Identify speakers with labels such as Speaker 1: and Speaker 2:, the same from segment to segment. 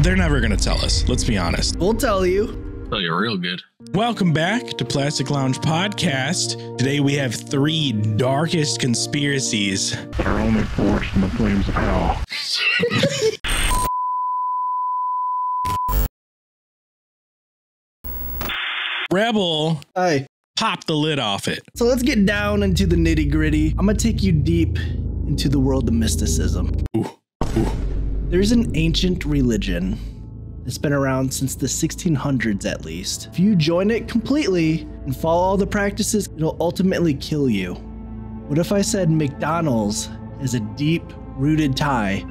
Speaker 1: they're never going to tell us. Let's be honest.
Speaker 2: We'll tell you.
Speaker 3: Tell you real good.
Speaker 1: Welcome back to Plastic Lounge Podcast. Today we have 3 darkest conspiracies.
Speaker 4: Are only forced in the flames of hell.
Speaker 1: Rebel,
Speaker 2: Hi.
Speaker 1: pop the lid off it.
Speaker 2: So let's get down into the nitty gritty. I'm going to take you deep into the world of mysticism. There's an ancient religion. It's been around since the 1600s at least. If you join it completely and follow all the practices, it'll ultimately kill you. What if I said McDonald's has a deep-rooted tie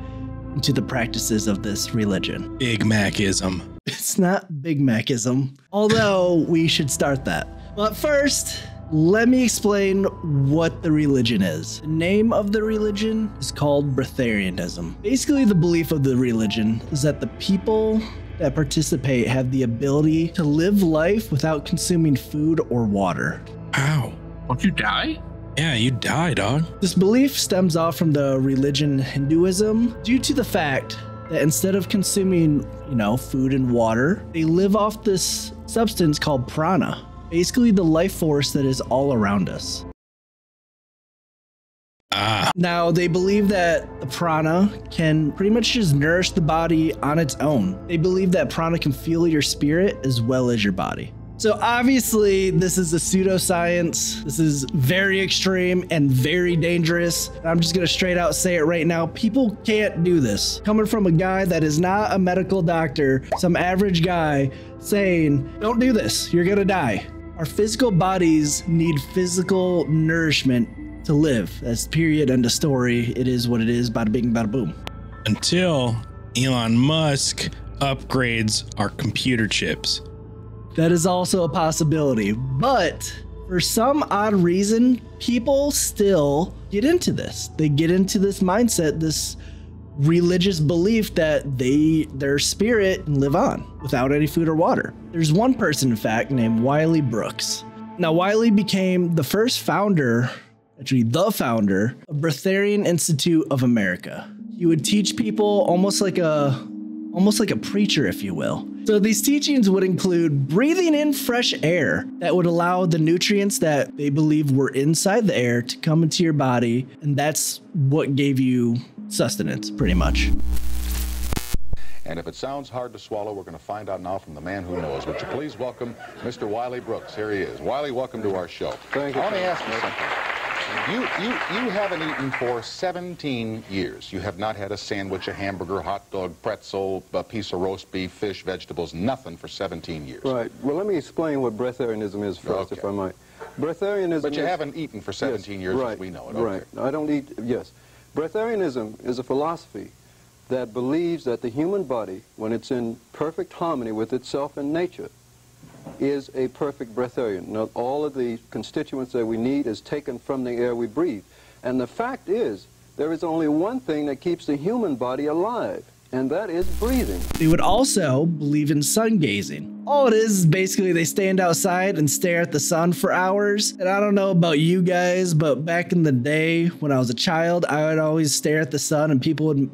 Speaker 2: into the practices of this religion?
Speaker 1: Big Macism.
Speaker 2: It's not Big Macism, although we should start that. But first, let me explain what the religion is. The name of the religion is called Breatharianism. Basically, the belief of the religion is that the people that participate have the ability to live life without consuming food or water.
Speaker 1: Ow.
Speaker 3: Won't you die?
Speaker 1: Yeah, you die, dog.
Speaker 2: This belief stems off from the religion Hinduism due to the fact that instead of consuming, food and water, they live off this substance called prana, basically the life force that is all around us. Now, they believe that the prana can pretty much just nourish the body on its own. They believe that prana can fuel your spirit as well as your body. So obviously, this is a pseudoscience. This is very extreme and very dangerous. I'm just gonna straight out say it right now. People can't do this. Coming from a guy that is not a medical doctor, some average guy saying, don't do this, you're gonna die. Our physical bodies need physical nourishment to live. That's period, end of story. It is what it is, bada bing, bada boom.
Speaker 1: Until Elon Musk upgrades our computer chips.
Speaker 2: That is also a possibility, but for some odd reason, people still get into this. They get into this mindset, this religious belief that their spirit can live on without any food or water. There's one person, in fact, named Wiley Brooks. Now, Wiley became the first founder, actually the founder, of Breatharian Institute of America. He would teach people almost like a preacher, if you will. So these teachings would include breathing in fresh air that would allow the nutrients that they believe were inside the air to come into your body. And that's what gave you sustenance, pretty much.
Speaker 5: And if it sounds hard to swallow, we're going to find out now from the man who knows. Would you please welcome Mr. Wiley Brooks? Here he is. Wiley, welcome to our show.
Speaker 6: Thank you.
Speaker 5: Let me ask you something. You haven't eaten for 17 years. You have not had a sandwich, a hamburger, hot dog, pretzel, a piece of roast beef, fish, vegetables, nothing for 17 years.
Speaker 6: Right. Well, let me explain what breatharianism is first, if I might. Breatharianism
Speaker 5: But you haven't eaten for 17 years,
Speaker 6: right,
Speaker 5: as we know it.
Speaker 6: Right. I don't eat, yes. Breatharianism is a philosophy that believes that the human body, when it's in perfect harmony with itself and nature, is a perfect breatharian. Now, all of the constituents that we need is taken from the air we breathe. And the fact is, there is only one thing that keeps the human body alive, and that is breathing.
Speaker 2: They would also believe in sun gazing. All it is basically they stand outside and stare at the sun for hours. And I don't know about you guys, but back in the day when I was a child, I would always stare at the sun and people would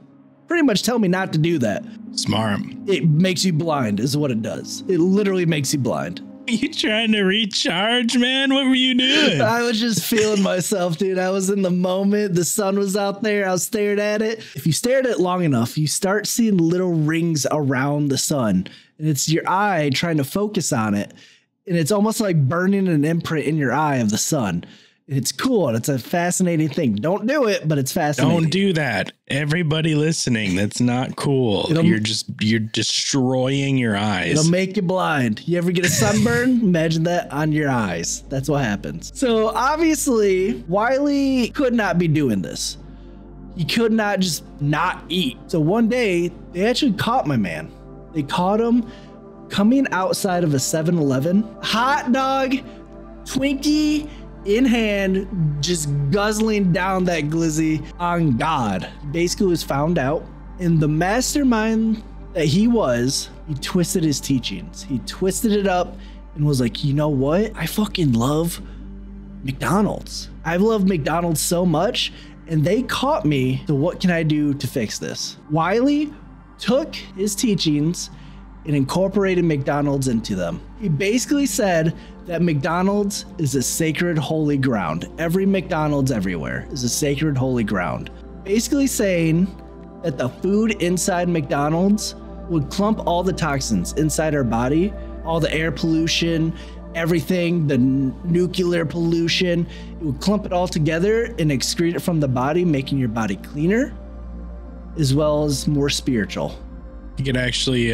Speaker 2: pretty much tell me not to do that.
Speaker 1: Smart.
Speaker 2: It makes you blind is what it does. It literally makes you blind.
Speaker 1: Are you trying to recharge, man? What were you doing?
Speaker 2: I was just feeling myself, dude. I was in the moment. The sun was out there. I was staring at it. If you stare at it long enough, you start seeing little rings around the sun. And it's your eye trying to focus on it. And it's almost like burning an imprint in your eye of the sun. It's cool, and it's a fascinating thing. Don't do it, but it's fascinating.
Speaker 1: Don't do that. Everybody listening, that's not cool. You're destroying your eyes.
Speaker 2: It'll make you blind. You ever get a sunburn? Imagine that on your eyes. That's what happens. So obviously, Wiley could not be doing this. He could not just not eat. So one day, they actually caught my man. They caught him coming outside of a 7-Eleven. Hot dog, Twinkie in hand, just guzzling down that glizzy on God. Basically was found out, and the mastermind that he twisted his teachings. He twisted it up and was like, you know what? I fucking love McDonald's. I've loved McDonald's so much, and they caught me. So what can I do to fix this? Wiley took his teachings and incorporated McDonald's into them. He basically said that McDonald's is a sacred holy ground. Every McDonald's everywhere is a sacred holy ground. Basically saying that the food inside McDonald's would clump all the toxins inside our body, all the air pollution, everything, the nuclear pollution. It would clump it all together and excrete it from the body, making your body cleaner, as well as more spiritual.
Speaker 1: It actually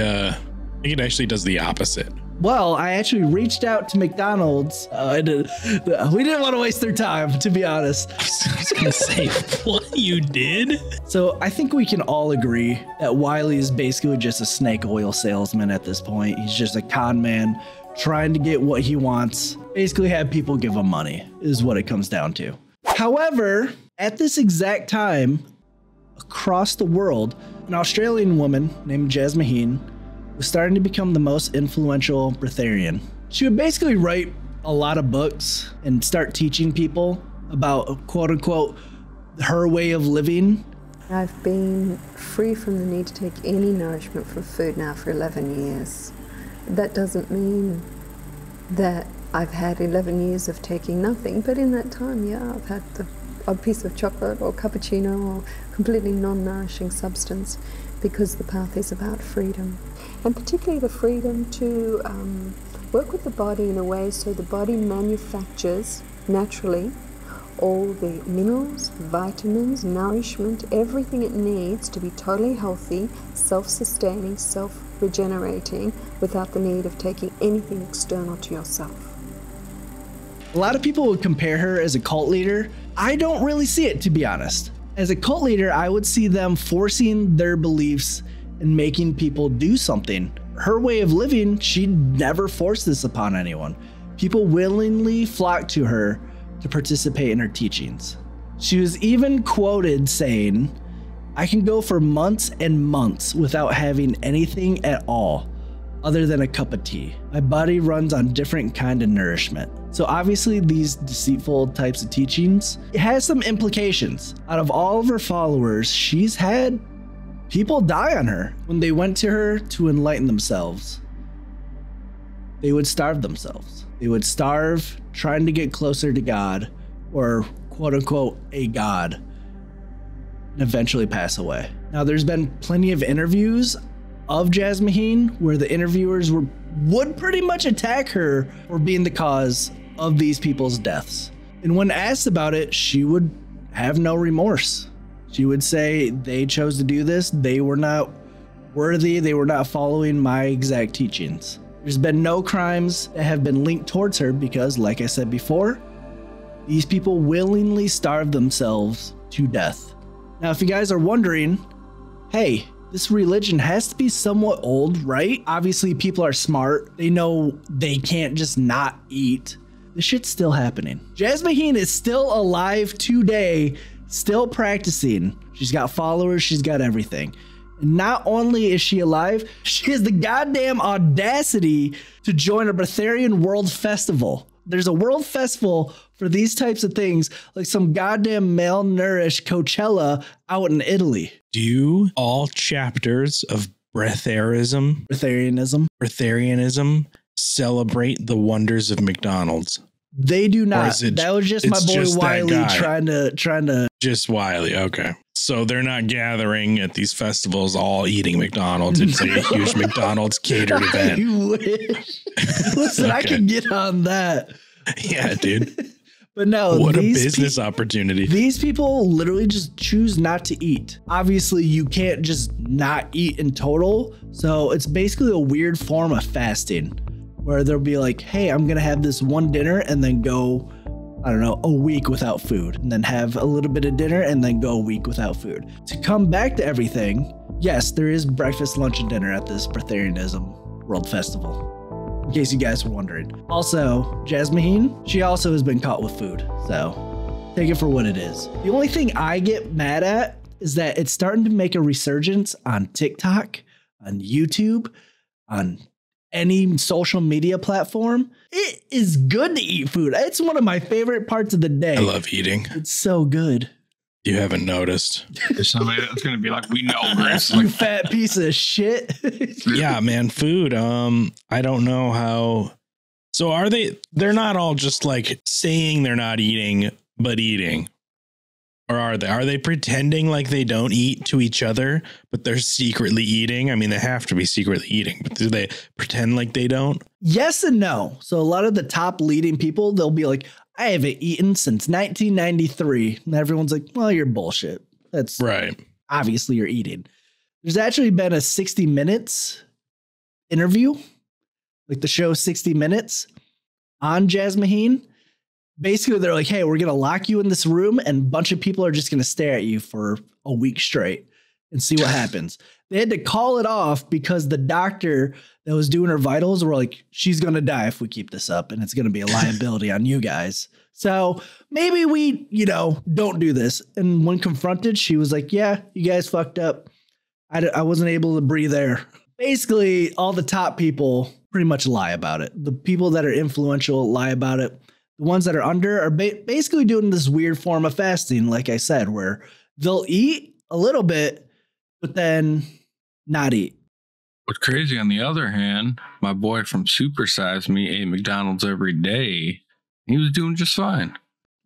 Speaker 1: does the opposite.
Speaker 2: Well, I actually reached out to McDonald's. We didn't want to waste their time, to be honest.
Speaker 1: I was going to say, what you did?
Speaker 2: So I think we can all agree that Wiley is basically just a snake oil salesman at this point. He's just a con man trying to get what he wants. Basically have people give him money is what it comes down to. However, at this exact time, across the world, an Australian woman named Jasmine was starting to become the most influential breatharian. She would basically write a lot of books and start teaching people about, quote unquote, her way of living.
Speaker 7: I've been free from the need to take any nourishment from food now for 11 years. That doesn't mean that I've had 11 years of taking nothing, but in that time, yeah, I've had a piece of chocolate or cappuccino or completely non-nourishing substance, because the path is about freedom. And particularly the freedom to work with the body in a way so the body manufactures naturally all the minerals, vitamins, nourishment, everything it needs to be totally healthy, self-sustaining, self-regenerating, without the need of taking anything external to yourself.
Speaker 2: A lot of people would compare her as a cult leader. I don't really see it, to be honest. As a cult leader, I would see them forcing their beliefs and making people do something. Her way of living, she never forced this upon anyone. People willingly flocked to her to participate in her teachings. She was even quoted saying, "I can go for months and months without having anything at all other than a cup of tea. My body runs on different kind of nourishment." So obviously these deceitful types of teachings, it has some implications. Out of all of her followers, she's had people die on her. When they went to her to enlighten themselves, they would starve themselves. They would starve trying to get closer to God, or quote unquote a God, and eventually pass away. Now there's been plenty of interviews of Jasmine where the interviewers would pretty much attack her for being the cause of these people's deaths. And when asked about it, she would have no remorse. She would say they chose to do this. They were not worthy. They were not following my exact teachings. There's been no crimes that have been linked towards her because, like I said before, these people willingly starve themselves to death. Now, if you guys are wondering, hey, this religion has to be somewhat old, right? Obviously, people are smart. They know they can't just not eat. This shit's still happening. Jasmine is still alive today, still practicing. She's got followers, she's got everything. And not only is she alive, she has the goddamn audacity to join a Breatharian World Festival. There's a world festival for these types of things, like some goddamn malnourished Coachella out in Italy.
Speaker 1: Do all chapters of Breatharianism celebrate the wonders of McDonald's?
Speaker 2: They do not. That was just my boy Wiley trying to.
Speaker 1: Just Wiley. Okay. So they're not gathering at these festivals all eating McDonald's. It's like a huge McDonald's catered event.
Speaker 2: I wish. Listen, okay. I can get on that.
Speaker 1: Yeah, dude.
Speaker 2: But no,
Speaker 1: what a business opportunity.
Speaker 2: These people literally just choose not to eat. Obviously, you can't just not eat in total. So it's basically a weird form of fasting where they'll be like, hey, I'm going to have this one dinner and then go, I don't know, a week without food, and then have a little bit of dinner and then go a week without food. To come back to everything, yes, there is breakfast, lunch, and dinner at this Breatharianism World Festival, in case you guys were wondering. Also, Jasmine, she also has been caught with food, so take it for what it is. The only thing I get mad at is that it's starting to make a resurgence on TikTok, on YouTube, on any social media platform. It is good to eat food. It's one of my favorite parts of the day.
Speaker 1: I love eating.
Speaker 2: It's so good.
Speaker 1: You haven't noticed.
Speaker 3: There's somebody that's going to be like, we know, Chris.
Speaker 2: You
Speaker 3: Like,
Speaker 2: fat piece of shit.
Speaker 1: Yeah, man, food. I don't know how. So they're not all just like saying they're not eating, but eating. Or are they pretending like they don't eat to each other, but they're secretly eating? I mean, they have to be secretly eating, but do they pretend like they don't?
Speaker 2: Yes and no. So a lot of the top leading people, they'll be like, I haven't eaten since 1993. And everyone's like, well, you're bullshit. That's
Speaker 1: Right.
Speaker 2: Obviously you're eating. There's actually been a 60 Minutes interview, like the show 60 Minutes on Jasmine. Basically, they're like, hey, we're going to lock you in this room and a bunch of people are just going to stare at you for a week straight and see what happens. They had to call it off because the doctor that was doing her vitals were like, she's going to die if we keep this up and it's going to be a liability on you guys. So maybe we, don't do this. And when confronted, she was like, yeah, you guys fucked up. I wasn't able to breathe air. Basically, all the top people pretty much lie about it. The people that are influential lie about it. The ones that are under are basically doing this weird form of fasting, like I said, where they'll eat a little bit, but then not eat.
Speaker 3: what's crazy on the other hand, my boy from Super Size Me ate McDonald's every day. He was doing just fine.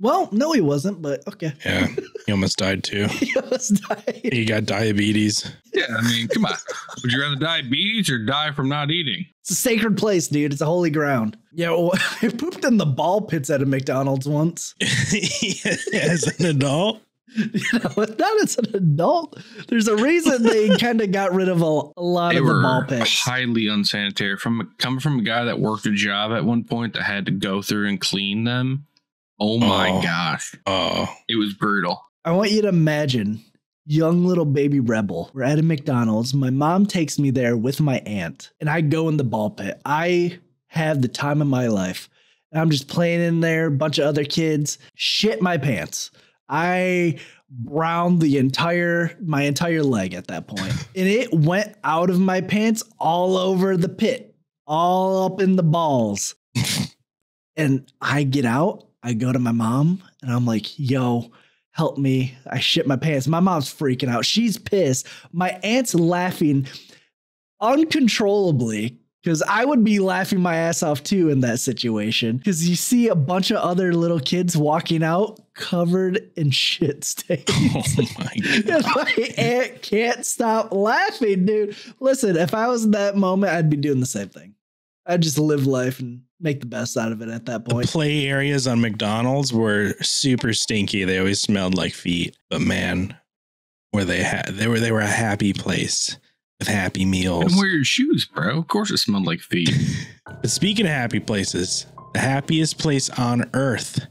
Speaker 2: Well, no, he wasn't, but okay.
Speaker 1: Yeah. He almost died too.
Speaker 2: He almost died.
Speaker 1: He got diabetes.
Speaker 3: Yeah, I mean, come on. Would you rather diabetes or die from not eating?
Speaker 2: It's a sacred place, dude. It's a holy ground. Yeah, well, I pooped in the ball pits at a McDonald's once.
Speaker 1: As an adult?
Speaker 2: Not as an adult. There's a reason they kind of got rid of a lot of the ball pits.
Speaker 3: Highly unsanitary. Coming from a guy that worked a job at one point that had to go through and clean them. Oh my gosh.
Speaker 1: Oh.
Speaker 3: It was brutal.
Speaker 2: I want you to imagine young little baby rebel. We're at a McDonald's. My mom takes me there with my aunt and I go in the ball pit. I have the time of my life. And I'm just playing in there. A bunch of other kids. Shit my pants. I browned my entire leg at that point. And it went out of my pants all over the pit, all up in the balls. And I get out, I go to my mom and I'm like, yo, help me. I shit my pants. My mom's freaking out. She's pissed. My aunt's laughing uncontrollably because I would be laughing my ass off too in that situation. Because you see a bunch of other little kids walking out covered in shit stains.
Speaker 1: Oh my God.
Speaker 2: And my aunt can't stop laughing, dude. Listen, if I was in that moment, I'd be doing the same thing. I'd just live life and make the best out of it at that point.
Speaker 1: The play areas on McDonald's were super stinky. They always smelled like feet. But man, they were a happy place with happy meals.
Speaker 3: And wear your shoes, bro. Of course it smelled like feet.
Speaker 1: But speaking of happy places, the happiest place on earth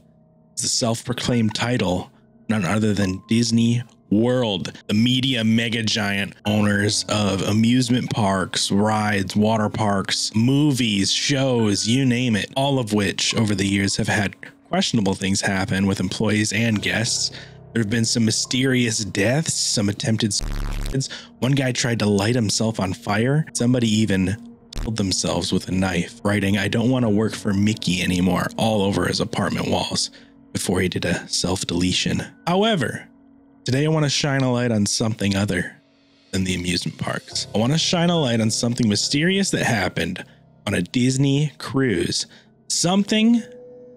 Speaker 1: is the self-proclaimed title, none other than Disney World, the media mega giant owners of amusement parks, rides, water parks, movies, shows, you name it, all of which over the years have had questionable things happen with employees and guests. There have been some mysterious deaths, some attempted suicides. One guy tried to light himself on fire. Somebody even killed themselves with a knife, writing, "I don't want to work for Mickey anymore," all over his apartment walls before he did a self-deletion. However, today I want to shine a light on something other than the amusement parks. I want to shine a light on something mysterious that happened on a Disney cruise. Something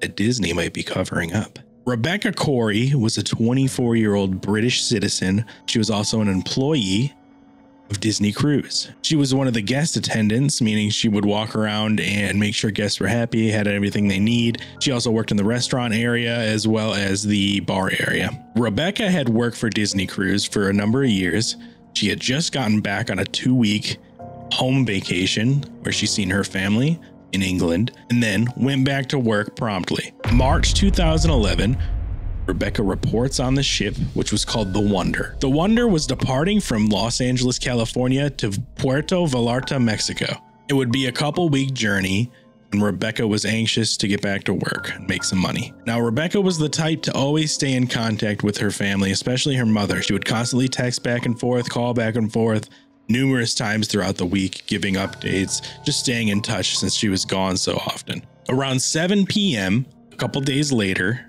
Speaker 1: that Disney might be covering up. Rebecca Corey was a 24-year-old British citizen. She was also an employee of Disney Cruise. She was one of the guest attendants, meaning she would walk around and make sure guests were happy, had everything they need. She also worked in the restaurant area as well as the bar area. Rebecca had worked for Disney Cruise for a number of years. She had just gotten back on a 2-week home vacation where she's seen her family in England and then went back to work promptly. March 2011, Rebecca reports on the ship, which was called the Wonder. The Wonder was departing from Los Angeles, California to Puerto Vallarta, Mexico. It would be a couple-week journey, and Rebecca was anxious to get back to work and make some money. Now, Rebecca was the type to always stay in contact with her family, especially her mother. She would constantly text back and forth, call back and forth, numerous times throughout the week, giving updates, just staying in touch since she was gone so often. Around 7 p.m., a couple days later,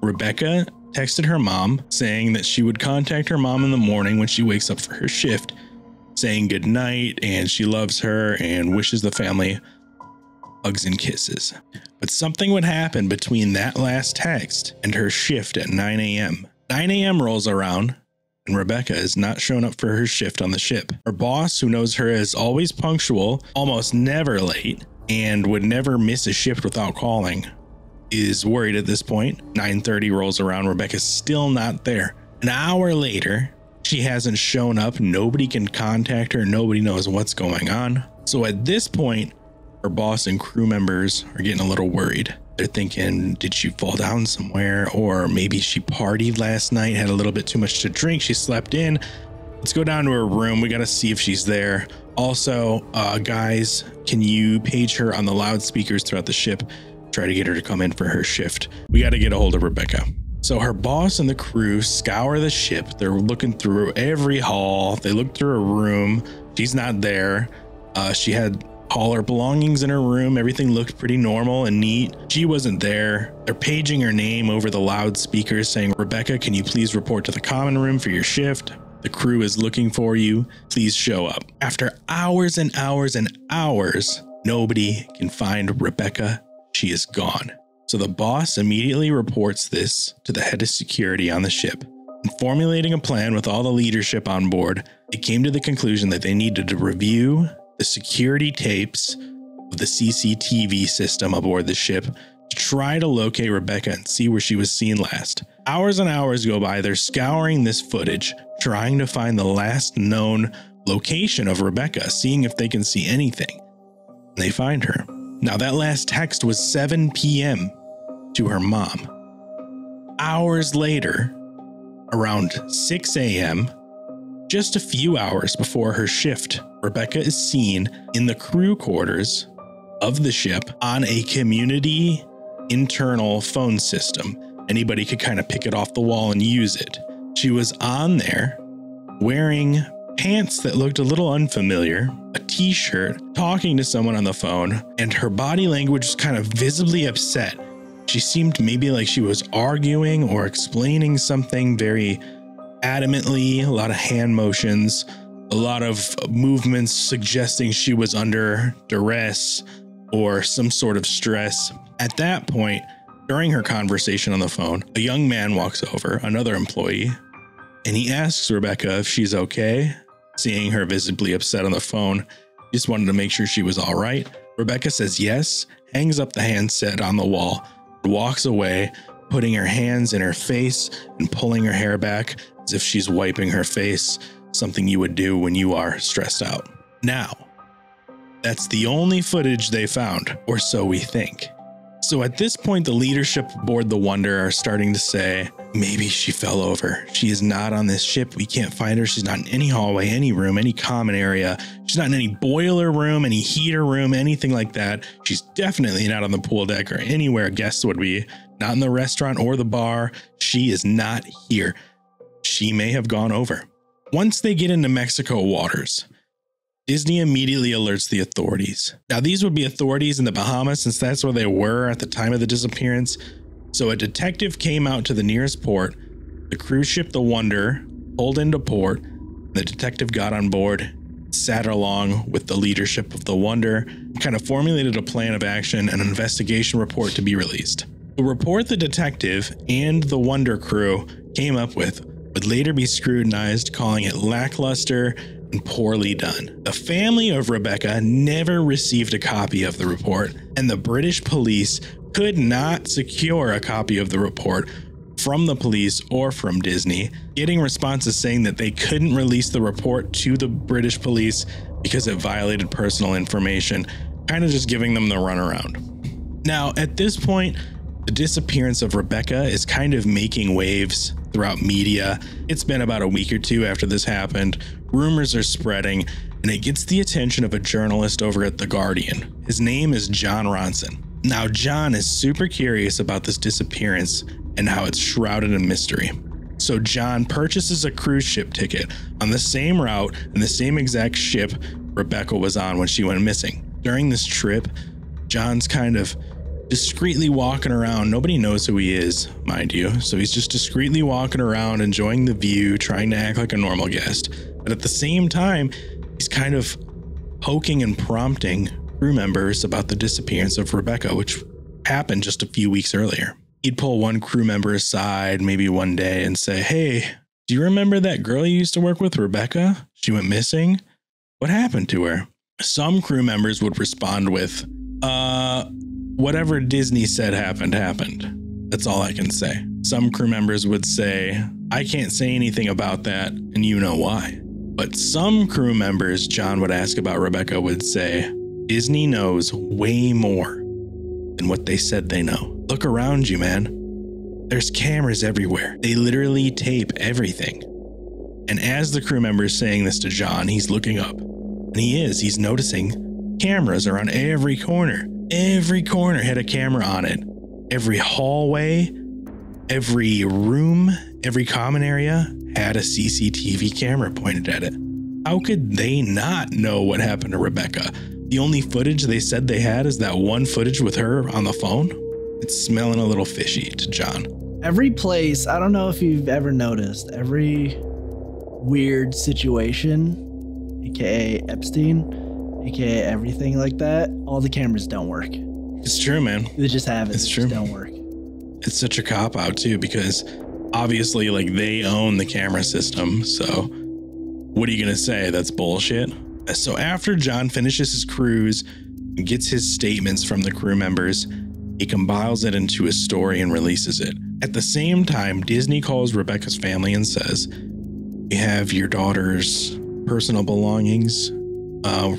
Speaker 1: Rebecca texted her mom saying that she would contact her mom in the morning when she wakes up for her shift, saying good night and she loves her and wishes the family hugs and kisses. But something would happen between that last text and her shift at 9 a.m. 9 a.m. rolls around and Rebecca is not showing up for her shift on the ship. Her boss, who knows her as always punctual, almost never late, and would never miss a shift without calling, is worried at this point. 9:30 rolls around, Rebecca's still not there. An hour later, she hasn't shown up. Nobody can contact her. Nobody knows what's going on. So at this point, her boss and crew members are getting a little worried. They're thinking, did she fall down somewhere? Or maybe she partied last night, had a little bit too much to drink. She slept in. Let's go down to her room. We got to see if she's there. Also, guys, can you page her on the loudspeakers throughout the ship? Try to get her to come in for her shift. We got to get a hold of Rebecca. So her boss and the crew scour the ship. They're looking through every hall. They look through her room. She's not there. She had all her belongings in her room. Everything looked pretty normal and neat. She wasn't there. They're paging her name over the loudspeakers saying, Rebecca, can you please report to the common room for your shift? The crew is looking for you. Please show up. After hours and hours and hours, nobody can find Rebecca. She is gone. So the boss immediately reports this to the head of security on the ship. And formulating a plan with all the leadership on board, they came to the conclusion that they needed to review the security tapes of the CCTV system aboard the ship to try to locate Rebecca and see where she was seen last. Hours and hours go by. They're scouring this footage, trying to find the last known location of Rebecca, seeing if they can see anything. And they find her. Now, that last text was 7 p.m. to her mom. Hours later, around 6 a.m., just a few hours before her shift, Rebecca is seen in the crew quarters of the ship on a community internal phone system. Anybody could kind of pick it off the wall and use it. She was on there wearing pants that looked a little unfamiliar, a t-shirt, talking to someone on the phone, and her body language was kind of visibly upset. She seemed maybe like she was arguing or explaining something very adamantly, a lot of hand motions, a lot of movements suggesting she was under duress or some sort of stress. At that point, during her conversation on the phone, a young man walks over, another employee, and he asks Rebecca if she's okay. Seeing her visibly upset on the phone, just wanted to make sure she was all right. Rebecca says yes, hangs up the handset on the wall, walks away, putting her hands in her face and pulling her hair back as if she's wiping her face, something you would do when you are stressed out. Now, that's the only footage they found, or so we think. So at this point, the leadership aboard the Wonder are starting to say, maybe she fell over. She is not on this ship. We can't find her. She's not in any hallway, any room, any common area. She's not in any boiler room, any heater room, anything like that. She's definitely not on the pool deck or anywhere guests would be. Not in the restaurant or the bar. She is not here. She may have gone over. Once they get into Mexico waters, Disney immediately alerts the authorities. Now, these would be authorities in the Bahamas since that's where they were at the time of the disappearance. So a detective came out to the nearest port. The cruise ship, the Wonder, pulled into port. The detective got on board, sat along with the leadership of the Wonder, kind of formulated a plan of action and an investigation report to be released. The report the detective and the Wonder crew came up with would later be scrutinized, calling it lackluster and poorly done. The family of Rebecca never received a copy of the report, and the British police could not secure a copy of the report from the police or from Disney, getting responses saying that they couldn't release the report to the British police because it violated personal information, kind of just giving them the runaround. Now, at this point, the disappearance of Rebecca is kind of making waves throughout media. It's been about a week or two after this happened. Rumors are spreading, and it gets the attention of a journalist over at The Guardian. His name is John Ronson. Now, John is super curious about this disappearance and how it's shrouded in mystery. So John purchases a cruise ship ticket on the same route and the same exact ship Rebecca was on when she went missing. During this trip, John's kind of discreetly walking around. Nobody knows who he is, mind you. So he's just discreetly walking around, enjoying the view, trying to act like a normal guest. But at the same time, he's kind of poking and prompting crew members about the disappearance of Rebecca, which happened just a few weeks earlier. He'd pull one crew member aside maybe one day and say, "Hey, do you remember that girl you used to work with, Rebecca? She went missing. What happened to her?" Some crew members would respond with, whatever Disney said happened. That's all I can say. Some crew members would say, "I can't say anything about that, and you know why." But some crew members John would ask about Rebecca would say, "Disney knows way more than what they said they know. Look around you, man. There's cameras everywhere. They literally tape everything." And as the crew member is saying this to John, he's looking up. And he's noticing cameras around every corner. Every corner had a camera on it. Every hallway, every room, every common area had a CCTV camera pointed at it. How could they not know what happened to Rebecca? The only footage they said they had is that one footage with her on the phone. It's smelling a little fishy to John.
Speaker 2: Every place, I don't know if you've ever noticed, every weird situation, aka Epstein, aka everything like that, all the cameras don't work.
Speaker 1: It's true, man.
Speaker 2: They just have it.
Speaker 1: It's true.
Speaker 2: Just don't work.
Speaker 1: It's such a cop out too, because obviously like they own the camera system. So what are you going to say? That's bullshit. So after John finishes his cruise and gets his statements from the crew members, he compiles it into a story and releases it. At the same time, Disney calls Rebecca's family and says, "We have your daughter's personal belongings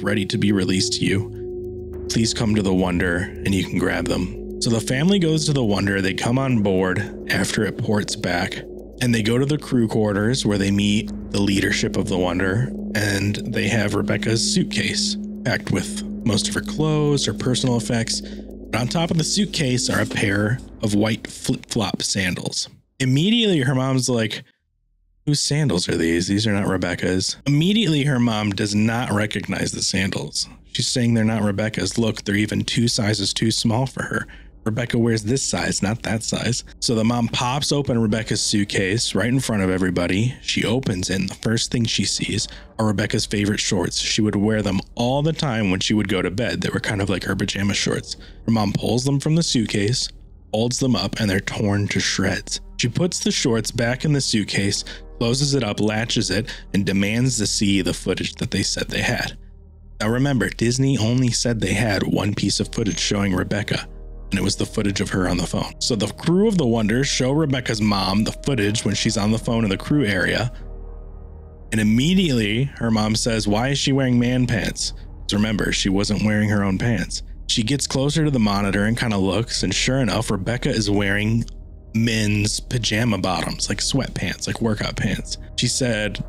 Speaker 1: ready to be released to you. Please come to the Wonder and you can grab them." So the family goes to the Wonder. They come on board after it ports back, and they go to the crew quarters where they meet the leadership of the Wonder, and they have Rebecca's suitcase packed with most of her clothes, her personal effects. But on top of the suitcase are a pair of white flip-flop sandals. Immediately, her mom's like, "Whose sandals are these? These are not Rebecca's." Immediately, her mom does not recognize the sandals. She's saying they're not Rebecca's. Look, they're even 2 sizes too small for her. Rebecca wears this size, not that size. So the mom pops open Rebecca's suitcase right in front of everybody. She opens it, and the first thing she sees are Rebecca's favorite shorts. She would wear them all the time when she would go to bed. They were kind of like her pajama shorts. Her mom pulls them from the suitcase, folds them up, and they're torn to shreds. She puts the shorts back in the suitcase, closes it up, latches it, and demands to see the footage that they said they had. Now remember, Disney only said they had one piece of footage showing Rebecca, and it was the footage of her on the phone. So the crew of the Wonder show Rebecca's mom the footage when she's on the phone in the crew area. And immediately her mom says, "Why is she wearing man pants?" Because remember, she wasn't wearing her own pants. She gets closer to the monitor and kind of looks, and sure enough, Rebecca is wearing men's pajama bottoms, like sweatpants, like workout pants. She said,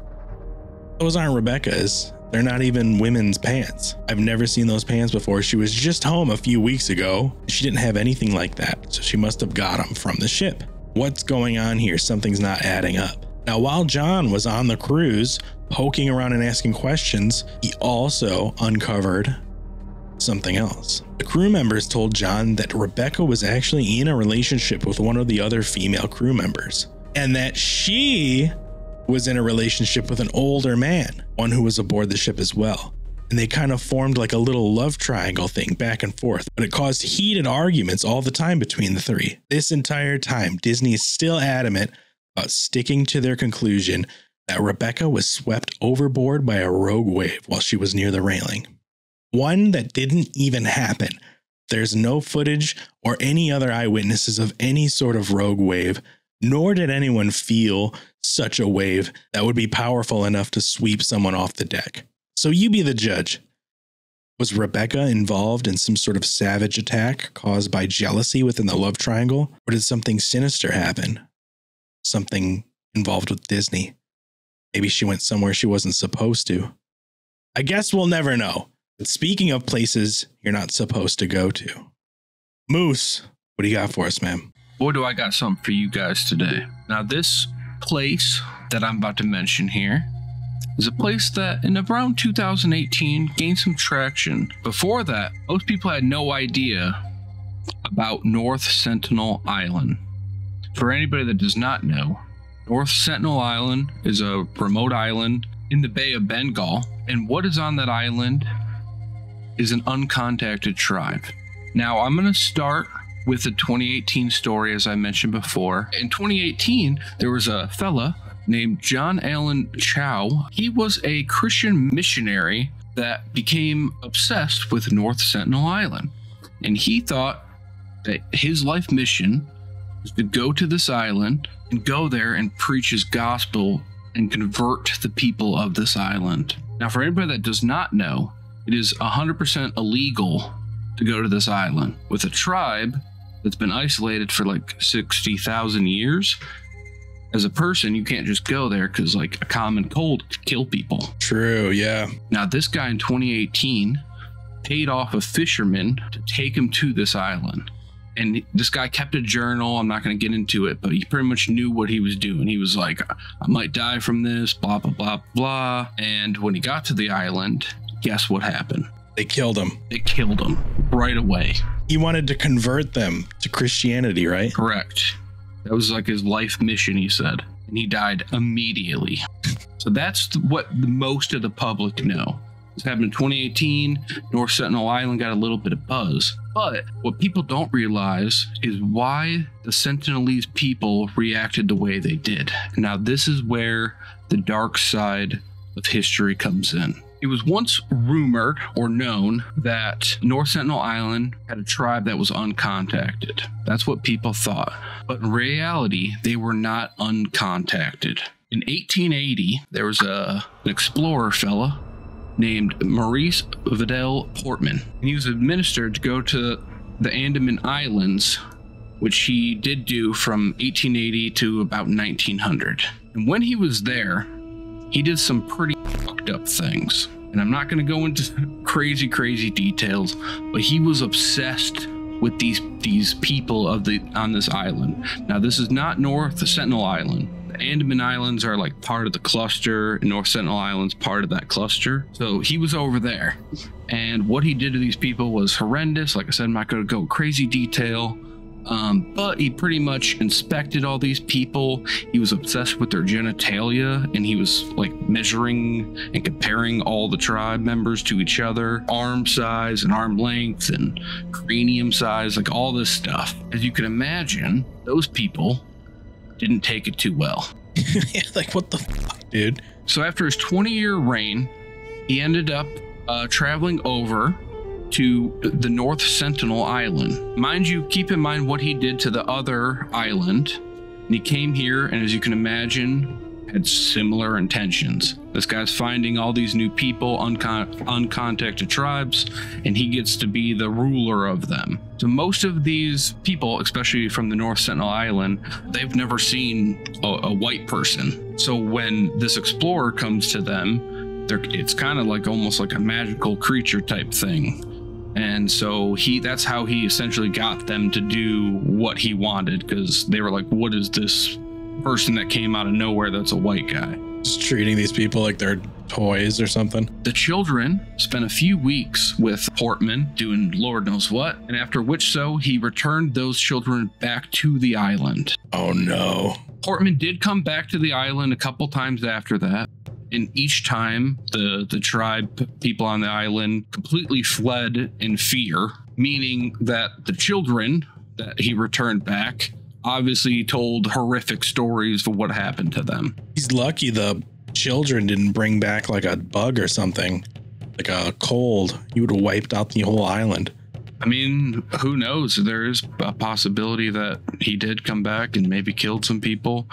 Speaker 1: "Those aren't Rebecca's. They're not even women's pants. I've never seen those pants before. She was just home a few weeks ago. She didn't have anything like that, so she must have got them from the ship. What's going on here? Something's not adding up." Now, while John was on the cruise, poking around and asking questions, he also uncovered something else. The crew members told John that Rebecca was actually in a relationship with one of the other female crew members, and that she was in a relationship with an older man, one who was aboard the ship as well. And they kind of formed like a little love triangle thing back and forth, but it caused heated arguments all the time between the three. This entire time, Disney is still adamant about sticking to their conclusion that Rebecca was swept overboard by a rogue wave while she was near the railing. One that didn't even happen. There's no footage or any other eyewitnesses of any sort of rogue wave, nor did anyone feel such a wave that would be powerful enough to sweep someone off the deck. So you be the judge. Was Rebecca involved in some sort of savage attack caused by jealousy within the love triangle? Or did something sinister happen? Something involved with Disney? Maybe she went somewhere she wasn't supposed to. I guess we'll never know. But speaking of places you're not supposed to go to, Moose, what do you got for us, man?
Speaker 3: Boy, do I got something for you guys today. Now, this place that I'm about to mention here is a place that in around 2018 gained some traction. Before that, most people had no idea about North Sentinel Island. For anybody that does not know, North Sentinel Island is a remote island in the Bay of Bengal, and what is on that island is an uncontacted tribe. Now, I'm going to start with the 2018 story, as I mentioned before. In 2018, there was a fella named John Allen Chow. He was a Christian missionary that became obsessed with North Sentinel Island, and he thought that his life mission was to go to this island and go there and preach his gospel and convert the people of this island. Now, for anybody that does not know, it is 100% illegal to go to this island. With a tribe that's been isolated for like 60,000 years, as a person, you can't just go there because like a common cold could kill people.
Speaker 1: True, yeah.
Speaker 3: Now, this guy in 2018 paid off a fisherman to take him to this island. And this guy kept a journal. I'm not going to get into it, but he pretty much knew what he was doing. He was like, I might die from this, blah, blah, blah, blah. And when he got to the island, guess what happened?
Speaker 1: They killed him.
Speaker 3: They killed him right away.
Speaker 1: He wanted to convert them to Christianity, right?
Speaker 3: Correct. That was like his life mission, he said. And he died immediately. So that's what most of the public know. This happened in 2018. North Sentinel Island got a little bit of buzz. But what people don't realize is why the Sentinelese people reacted the way they did. Now, this is where the dark side of history comes in. It was once rumored or known that North Sentinel Island had a tribe that was uncontacted. That's what people thought. But in reality, they were not uncontacted. In 1880, there was an explorer fella named Maurice Vidal Portman. And he was administered to go to the Andaman Islands, which he did do from 1880 to about 1900. And when he was there, he did some pretty fucked up things. And I'm not going to go into crazy details, but he was obsessed with these people on this island. Now, this is not North Sentinel Island. The Andaman Islands are like part of the cluster, and North Sentinel Island's part of that cluster. So he was over there, and what he did to these people was horrendous. Like I said, I'm not going to go crazy detail, but he pretty much inspected all these people. He was obsessed with their genitalia, and he was like measuring and comparing all the tribe members to each other, arm size and arm length and cranium size, like all this stuff. As you can imagine, those people didn't take it too well.
Speaker 1: Like, what the fuck, dude?
Speaker 3: So after his 20-year reign, he ended up traveling over to the North Sentinel Island. Mind you, keep in mind what he did to the other island. And he came here, and as you can imagine, had similar intentions. This guy's finding all these new people, uncontacted tribes, and he gets to be the ruler of them. So most of these people, especially from the North Sentinel Island, they've never seen a white person. So when this explorer comes to them, it's kind of like almost like a magical creature type thing. And so that's how he essentially got them to do what he wanted, because they were like, what is this person that came out of nowhere that's a white guy?
Speaker 1: Just treating these people like they're toys or something.
Speaker 3: The children spent a few weeks with Portman doing Lord knows what, and after which he returned those children back to the island.
Speaker 1: Oh no.
Speaker 3: Portman did come back to the island a couple times after that, and each time the tribe people on the island completely fled in fear, meaning that the children that he returned back obviously told horrific stories of what happened to them.
Speaker 1: He's lucky the children didn't bring back like a bug or something, like a cold. He would have wiped out the whole island.
Speaker 3: I mean, who knows? There is a possibility that he did come back and maybe killed some people.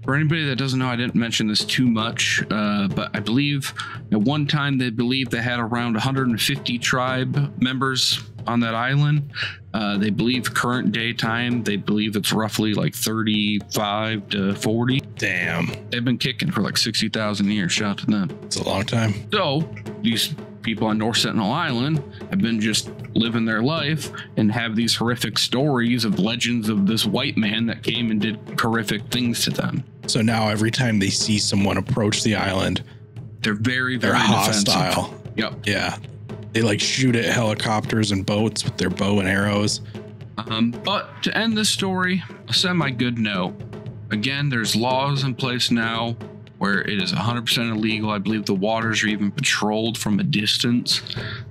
Speaker 3: For anybody that doesn't know, I didn't mention this too much, but I believe at one time they believed they had around 150 tribe members on that island. They believe current day time, they believe it's roughly like 35 to 40.
Speaker 1: Damn.
Speaker 3: They've been kicking for like 60,000 years. Shout out to them.
Speaker 1: It's a long time.
Speaker 3: So these people on North Sentinel Island have been just living their life and have these horrific stories of legends of this white man that came and did horrific things to them.
Speaker 1: So now every time they see someone approach the island,
Speaker 3: they're very
Speaker 1: hostile.
Speaker 3: Defensive. Yep.
Speaker 1: Yeah. They like shoot at helicopters and boats with their bow and arrows.
Speaker 3: But to end this story, a semi-good note. Again, there's laws in place now where it is 100% illegal. I believe the waters are even patrolled from a distance.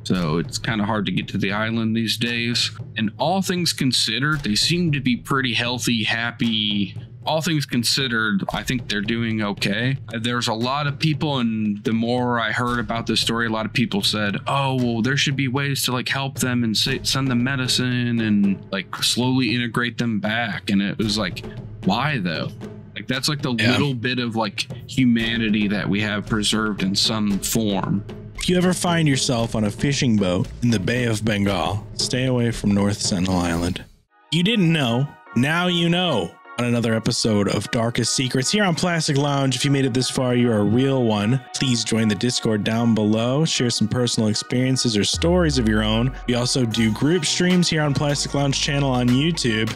Speaker 3: So it's kind of hard to get to the island these days. And all things considered, they seem to be pretty healthy, happy. All things considered, I think they're doing okay. There's a lot of people, and the more I heard about this story, a lot of people said, oh, well, there should be ways to like help them and send them medicine and like slowly integrate them back. And it was like, why though? Like that's like the little bit of like humanity that we have preserved in some form.
Speaker 1: If you ever find yourself on a fishing boat in the Bay of Bengal, stay away from North Sentinel Island. You didn't know, now you know. On another episode of Darkest Secrets here on Plastic Lounge. If you made it this far, you're a real one. Please join the Discord down below. Share some personal experiences or stories of your own. We also do group streams here on Plastic Lounge channel on YouTube.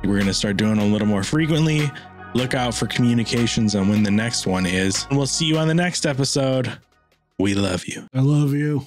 Speaker 1: We're going to start doing them a little more frequently. Look out for communications on when the next one is. And we'll see you on the next episode. We love you.
Speaker 2: I love you.